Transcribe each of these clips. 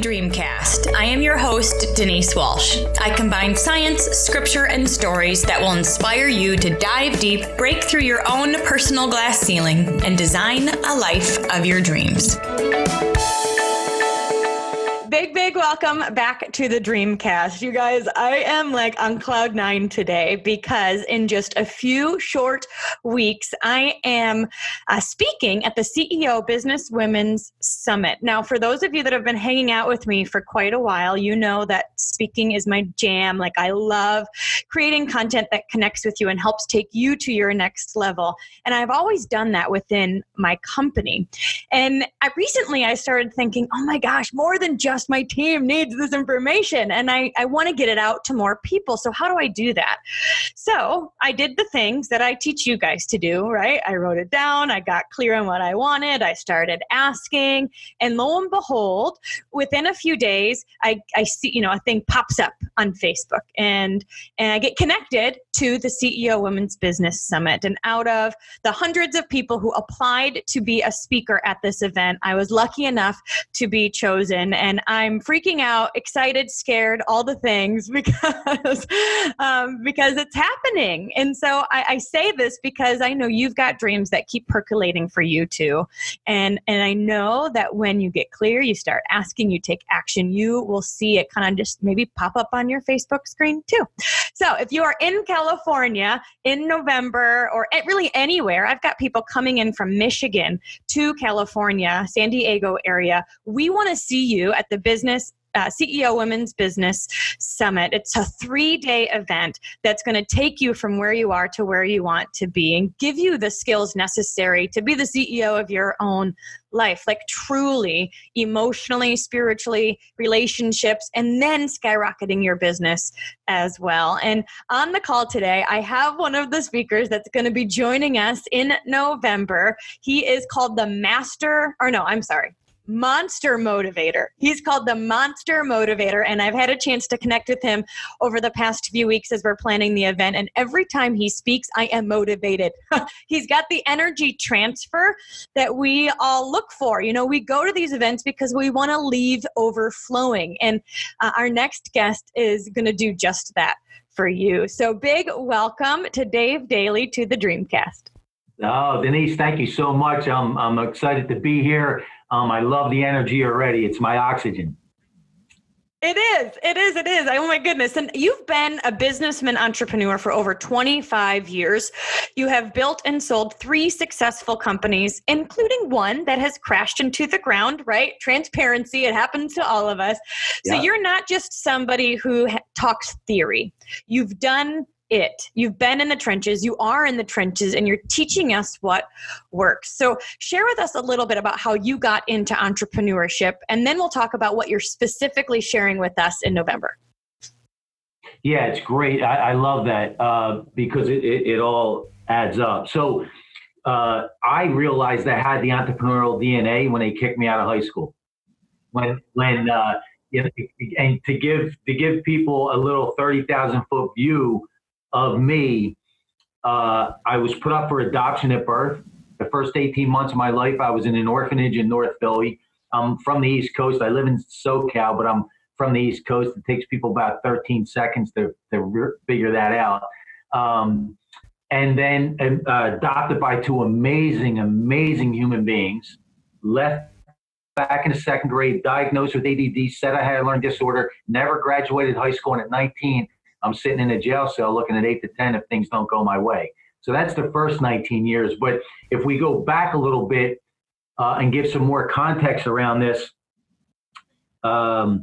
Dreamcast. I am your host, Denise Walsh. I combine science, scripture, and stories that will inspire you to dive deep, break through your own personal glass ceiling, and design a life of your dreams. Big welcome back to the Dreamcast. You guys, I am like on cloud nine today because in just a few short weeks, I am speaking at the CEO Business Women's Summit. Now, for those of you that have been hanging out with me for quite a while, you know that speaking is my jam. Like, I love creating content that connects with you and helps take you to your next level. And I've always done that within my company. And recently I started thinking, oh my gosh, more than just my team needs this information, and I want to get it out to more people. So how do I do that? So I did the things that I teach you guys to do, right? I wrote it down. I got clear on what I wanted. I started asking, and lo and behold, within a few days, I see, a thing pops up on Facebook, and I get connected to the CEO Women's Business Summit. And out of the hundreds of people who applied to be a speaker at this event, I was lucky enough to be chosen, and I'm freaking out, excited, scared, all the things because it's happening. And so I say this because I know you've got dreams that keep percolating for you too. And I know that when you get clear, you start asking, you take action, you will see it kind of just maybe pop up on your Facebook screen too. So if you are in California in November or really anywhere, I've got people coming in from Michigan to California, San Diego area. We want to see you at the CEO Women's Business Summit. It's a 3-day event that's going to take you from where you are to where you want to be and give you the skills necessary to be the CEO of your own life, like truly, emotionally, spiritually, relationships, and then skyrocketing your business as well. And on the call today, I have one of the speakers that's going to be joining us in November. He is called Monster Motivator. He's called the Monster Motivator, and I've had a chance to connect with him over the past few weeks as we're planning the event, and every time he speaks, I am motivated. He's got the energy transfer that we all look for. We go to these events because we want to leave overflowing, and our next guest is going to do just that for you. So big welcome to Dave Daley to the Dreamcast. Oh, Denise, thank you so much. I'm excited to be here. I love the energy already. It's my oxygen. It is. Oh my goodness. And you've been a businessman entrepreneur for over 25 years. You have built and sold 3 successful companies, including one that has crashed into the ground, right? Transparency. It happens to all of us. So You're not just somebody who talks theory. You've done it. You've been in the trenches, you are in the trenches, and you're teaching us what works. So share with us a little bit about how you got into entrepreneurship, and then we'll talk about what you're specifically sharing with us in November. Yeah, it's great. I love that because it all adds up. So I realized I had the entrepreneurial DNA when they kicked me out of high school. And to give people a little 30,000-foot view of me, I was put up for adoption at birth. The first 18 months of my life, I was in an orphanage in North Philly. I'm from the East Coast. I live in SoCal, but I'm from the East Coast. It takes people about 13 seconds to figure that out. And then adopted by 2 amazing human beings. Left back in the 2nd grade, diagnosed with ADD, said I had a learning disorder, never graduated high school, and at 19, I'm sitting in a jail cell looking at 8 to 10 if things don't go my way. So that's the first 19 years. But if we go back a little bit and give some more context around this, I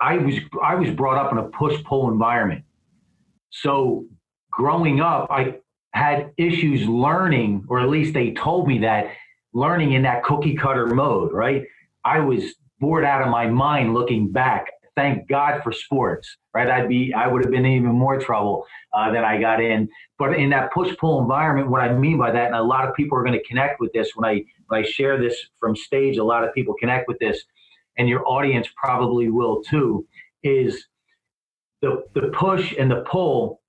was brought up in a push-pull environment. So growing up, I had issues learning, or at least they told me that, learning in that cookie cutter mode, right? I was bored out of my mind looking back. Thank God for sports, right? I would have been in even more trouble than I got in. But in that push-pull environment, what I mean by that, and a lot of people are going to connect with this when I share this from stage, a lot of people connect with this, and your audience probably will too, is the push and the pull,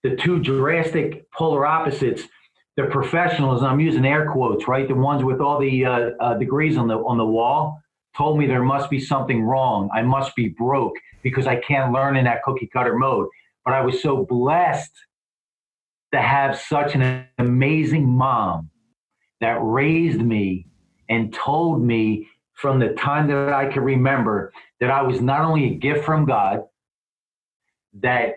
the 2 drastic polar opposites. The professionals, and I'm using air quotes, right? The ones with all the degrees on the wall, told me there must be something wrong. I must be broke because I can't learn in that cookie cutter mode. But I was so blessed to have such an amazing mom that raised me and told me from the time that I can remember that I was not only a gift from God, that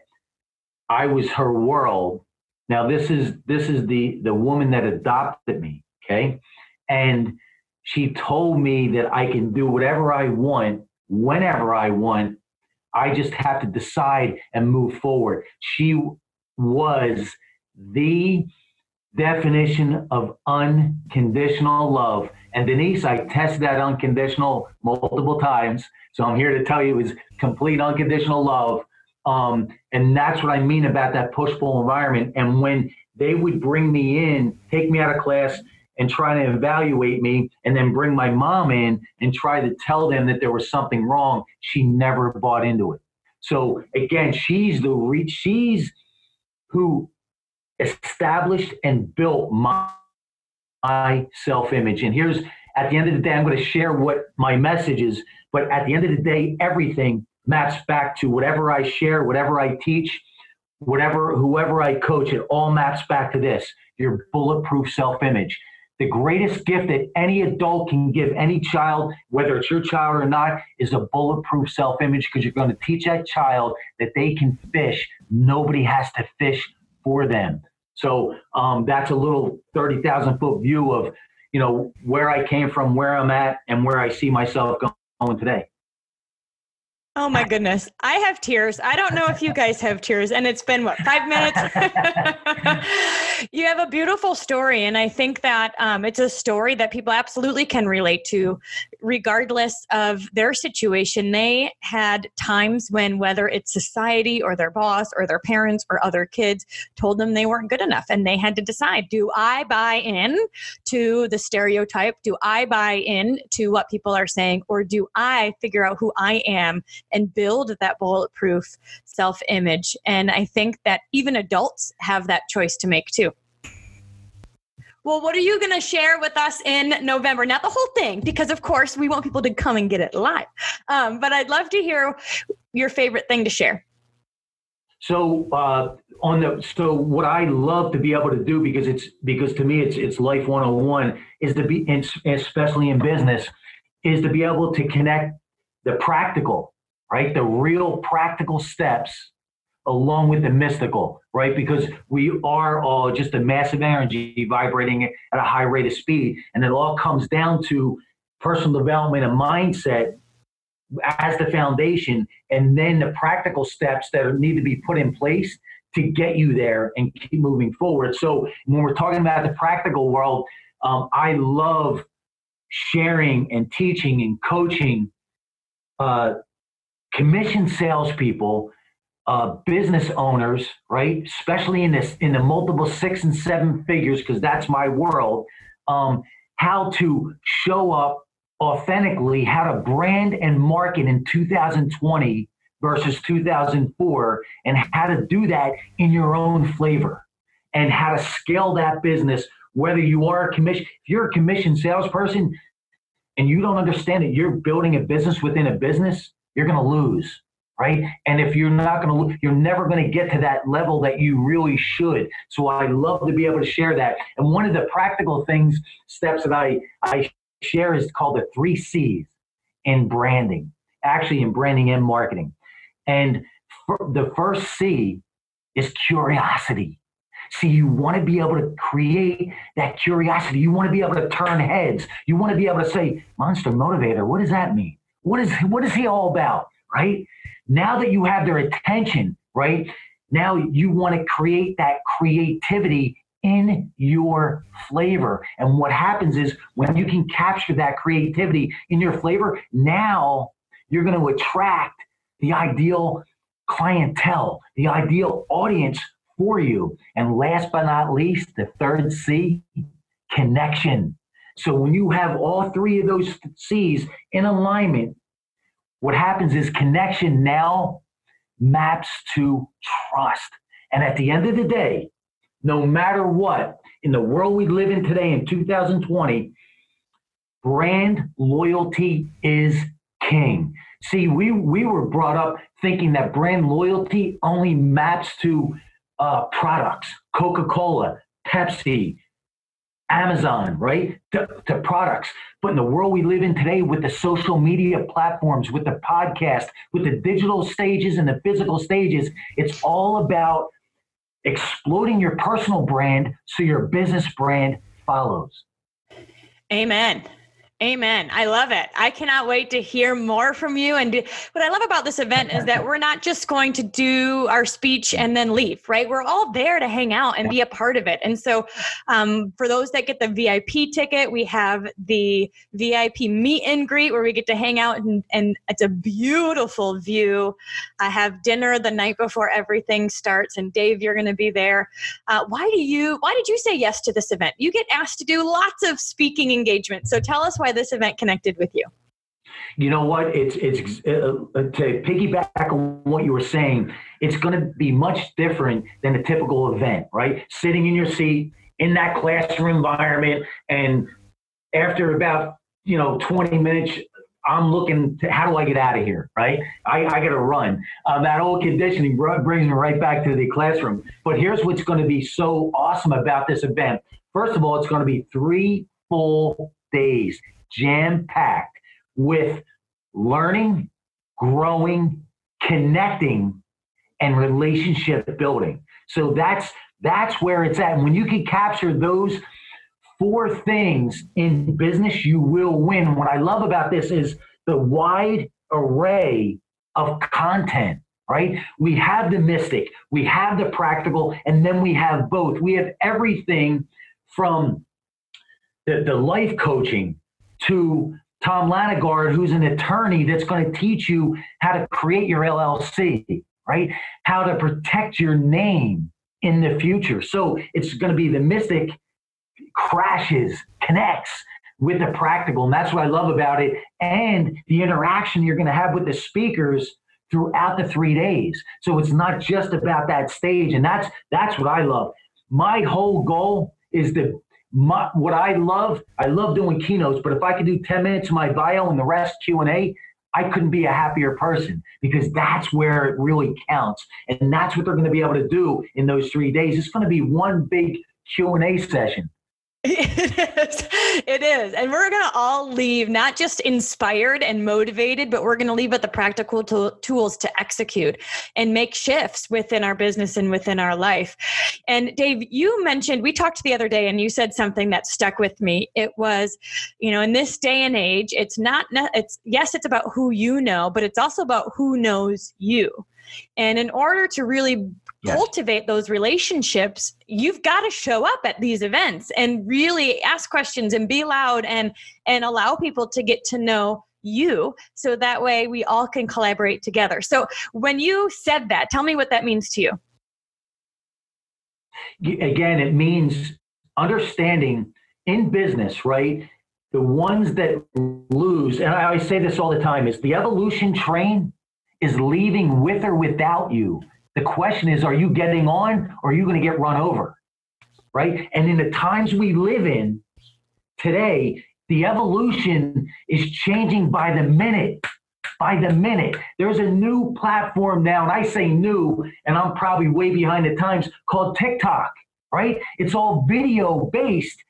I was her world. Now this is the woman that adopted me, okay? And she told me that I can do whatever I want, whenever I want. I just have to decide and move forward. She was the definition of unconditional love. And Denise, I tested that unconditional multiple times. So I'm here to tell you it was complete unconditional love. And that's what I mean about that push-pull environment. And when they would bring me in, take me out of class and try to evaluate me, and then bring my mom in and try to tell them that there was something wrong, she never bought into it. So again, she's who established and built my self-image. And here's, at the end of the day, I'm going to share what my message is, but at the end of the day, everything maps back to whatever I share, whatever I teach, whoever I coach, it all maps back to this: your bulletproof self-image. The greatest gift that any adult can give any child, whether it's your child or not, is a bulletproof self-image, because you're going to teach that child that they can fish. Nobody has to fish for them. So that's a little 30,000 foot view of, where I came from, where I'm at, and where I see myself going today. Oh my goodness. I have tears. I don't know if you guys have tears, and it's been 5 minutes? You have a beautiful story. And I think that it's a story that people absolutely can relate to, regardless of their situation. They had times when, whether it's society or their boss or their parents or other kids, told them they weren't good enough. And they had to decide, do I buy in to the stereotype? Do I buy in to what people are saying? Or do I figure out who I am and build that bulletproof self-image? And I think that even adults have that choice to make too. Well, what are you going to share with us in November? Not the whole thing, because of course we want people to come and get it live. But I'd love to hear your favorite thing to share. So so what I love to be able to do, because to me it's life 101, is to be, especially in business, is to be able to connect the practical, right? The real practical steps along with the mystical, right? Because we are all just a massive energy vibrating at a high rate of speed. And it all comes down to personal development and mindset as the foundation, and then the practical steps that need to be put in place to get you there and keep moving forward. So when we're talking about the practical world, I love sharing and teaching and coaching commission salespeople, business owners, right? Especially in the multiple 6 and 7 figures, because that's my world. How to show up authentically, how to brand and market in 2020 versus 2004, and how to do that in your own flavor, and how to scale that business. Whether you are if you're a commission salesperson and you don't understand that you're building a business within a business, you're going to lose, right? And if you're not going to, you're never going to get to that level that you really should. So I love to be able to share that. And one of the practical steps that I share is called the 3 C's in branding, actually in branding and marketing. And the first C is curiosity. See, you want to be able to create that curiosity. You want to be able to turn heads. You want to be able to say, Monster Motivator, what does that mean? What is he all about, right? Now that you have their attention, right? Now you want to create that creativity in your flavor. And what happens is when you can capture that creativity in your flavor, now you're going to attract the ideal clientele, the ideal audience for you. And last but not least, the third C, connection. So when you have all 3 of those C's in alignment, what happens is connection now maps to trust. And at the end of the day, no matter what, in the world we live in today in 2020, brand loyalty is king. See, we were brought up thinking that brand loyalty only maps to products, Coca-Cola, Pepsi, Amazon, right? To products. But in the world we live in today, with the social media platforms, with the podcast, with the digital stages and the physical stages, it's all about exploding your personal brand so your business brand follows. Amen. Amen. I love it. I cannot wait to hear more from you. And what I love about this event is that we're not just going to do our speech and then leave, right? We're all there to hang out and be a part of it. And so for those that get the VIP ticket, we have the VIP meet and greet where we get to hang out and it's a beautiful view. I have dinner the night before everything starts. And Dave, you're going to be there. Why did you say yes to this event? You get asked to do lots of speaking engagements. So tell us why this event connected with you. You know what? It's to piggyback on what you were saying, it's going to be much different than a typical event, right? Sitting in your seat in that classroom environment, and after about 20 minutes, I'm looking to how do I get out of here, right? I got to run. That old conditioning brings me right back to the classroom. But here's what's going to be so awesome about this event. First of all, it's going to be 3 full days, jam-packed with learning, growing, connecting, and relationship building. So that's where it's at. And when you can capture those 4 things in business, you will win. What I love about this is the wide array of content, right? We have the mystic, we have the practical, and then we have both. We have everything from the life coaching to Tom Lanagard, who's an attorney that's going to teach you how to create your LLC, right? How to protect your name in the future. So it's going to be the mystic crashes, connects with the practical. And that's what I love about it. And the interaction you're going to have with the speakers throughout the 3 days. So it's not just about that stage. And that's what I love. My whole goal is what I love doing keynotes, but if I could do 10 minutes of my bio and the rest Q&A, I couldn't be a happier person, because that's where it really counts. And that's what they're going to be able to do in those 3 days. It's going to be one big Q&A session. It is. And we're going to all leave not just inspired and motivated, but we're going to leave with the practical tools to execute and make shifts within our business and within our life. And Dave, you mentioned, we talked the other day and you said something that stuck with me. It was, in this day and age, it's about who you know, but it's also about who knows you. And in order to really cultivate those relationships, you've got to show up at these events and really ask questions and be loud and allow people to get to know you, so that way we all can collaborate together. So when you said that, tell me what that means to you. Again, it means understanding in business, right? The ones that lose, and I say this all the time, is the evolution train is leaving with or without you. The question is, are you getting on, or are you going to get run over, right? And in the times we live in today, the evolution is changing by the minute. By the minute. There's a new platform now, and I say new, and I'm probably way behind the times, called TikTok, right? It's all video based.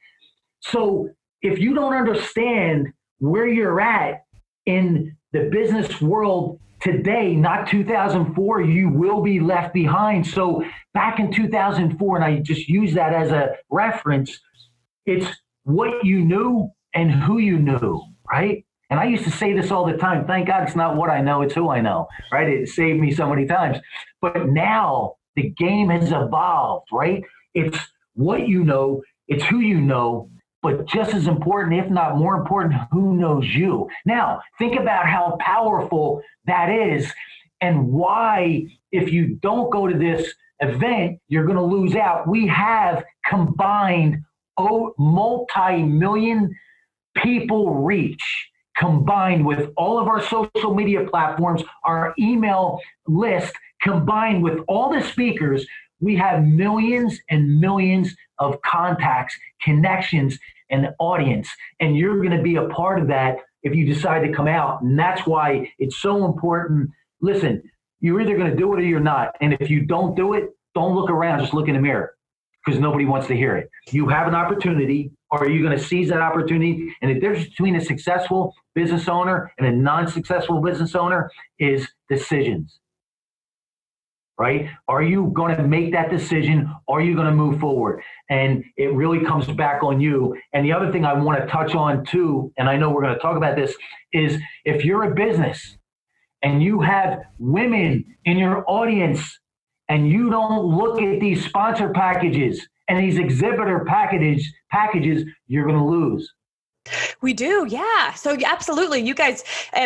So if you don't understand where you're at in the business world today, not 2004, you will be left behind. So back in 2004, and I just use that as a reference, it's what you knew and who you knew, right? And I used to say this all the time. Thank God it's not what I know, it's who I know, right? It saved me so many times. But now the game has evolved, right? It's what you know, it's who you know, but just as important, if not more important, who knows you. Now, think about how powerful that is, and why, if you don't go to this event, you're going to lose out. We have combined multi-million people reach, combined with all of our social media platforms, our email list, combined with all the speakers. We have millions and millions of contacts, connections an audience, and you're going to be a part of that if you decide to come out. And that's why it's so important. Listen, you're either going to do it or you're not. And if you don't do it, don't look around, just look in the mirror, because nobody wants to hear it. You have an opportunity. Are you going to seize that opportunity? And the difference between a successful business owner and a non-successful business owner is decisions, right? Are you going to make that decision? Are you going to move forward? And it really comes back on you. And the other thing I want to touch on too, and I know we're going to talk about this, is if you're a business and you have women in your audience and you don't look at these sponsor packages and these exhibitor packages, you're going to lose. We do. Yeah. So absolutely. You guys,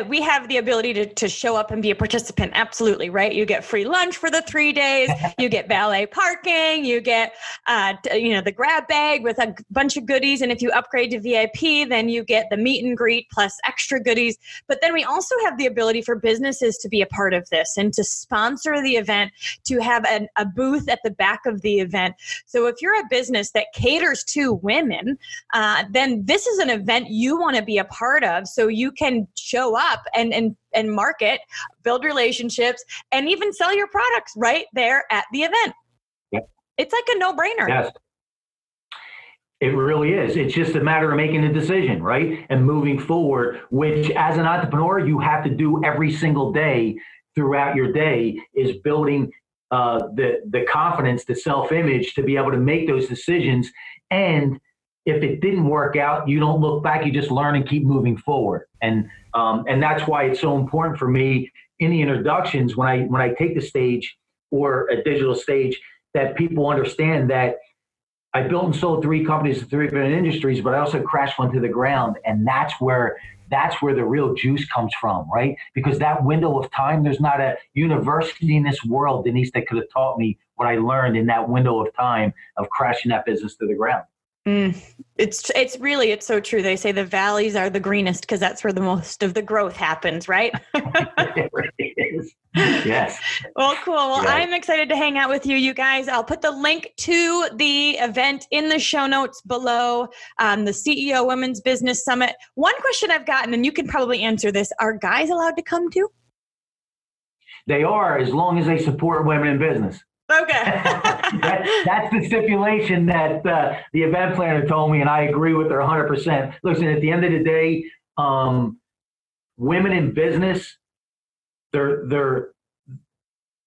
we have the ability to show up and be a participant. Absolutely. Right. You get free lunch for the 3 days. You get valet parking. You get, the grab bag with a bunch of goodies. And if you upgrade to VIP, then you get the meet and greet plus extra goodies. But then we also have the ability for businesses to be a part of this and to sponsor the event, to have a booth at the back of the event. So if you're a business that caters to women, then this is an event you want to be a part of, so you can show up and market, build relationships, and even sell your products right there at the event. Yep. It's like a no-brainer. Yes. It really is. It's just a matter of making a decision, right? And moving forward, which as an entrepreneur, you have to do every single day throughout your day, is building the confidence, the self-image to be able to make those decisions. And if it didn't work out, you don't look back, you just learn and keep moving forward. And that's why it's so important for me in the introductions when I take the stage or a digital stage, that people understand that I built and sold 3 companies in 3 different industries, but I also crashed one to the ground. And that's where the real juice comes from, right? Because that window of time, there's not a university in this world, Denise, that could have taught me what I learned in that window of time of crashing that business to the ground. It's so true. They say the valleys are the greenest because that's where the most of the growth happens, right? It really is. Yes. Well, cool. Well, yes. I'm excited to hang out with you guys. I'll put the link to the event in the show notes below, the CEO Women's Business Summit. One question I've gotten, and you can probably answer this, are guys allowed to come too? They are, as long as they support women in business. Okay. That's the stipulation that the event planner told me, and I agree with her 100%. Listen, at the end of the day, women in business, they're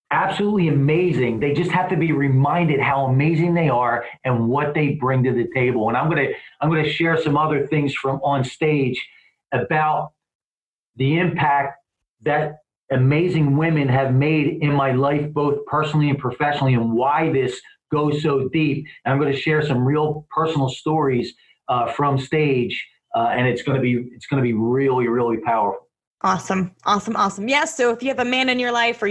absolutely amazing. They just have to be reminded how amazing they are and what they bring to the table. And I'm gonna share some other things from on stage about the impact that amazing women have made in my life, both personally and professionally, and why this goes so deep. And I'm going to share some real personal stories from stage, and it's going to be really, really powerful. Awesome. Yes. So if you have a man in your life, or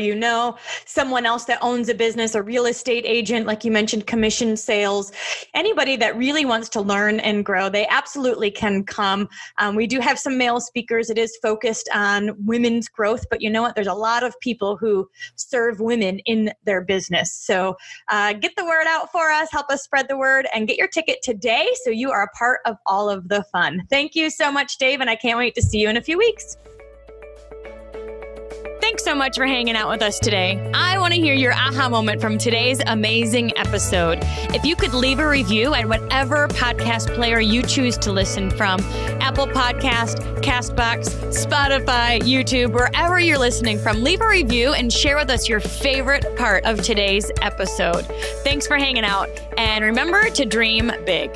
someone else that owns a business, a real estate agent, like you mentioned, commission sales, anybody that really wants to learn and grow, they absolutely can come. We do have some male speakers. It is focused on women's growth, but you know what? There's a lot of people who serve women in their business. So get the word out for us, help us spread the word, and get your ticket today so you are a part of all of the fun. Thank you so much, Dave, and I can't wait to see you in a few weeks. Thanks so much for hanging out with us today. I want to hear your aha moment from today's amazing episode. If you could leave a review at whatever podcast player you choose to listen from, Apple Podcast, Castbox, Spotify, YouTube, wherever you're listening from, leave a review and share with us your favorite part of today's episode. Thanks for hanging out, and remember to dream big.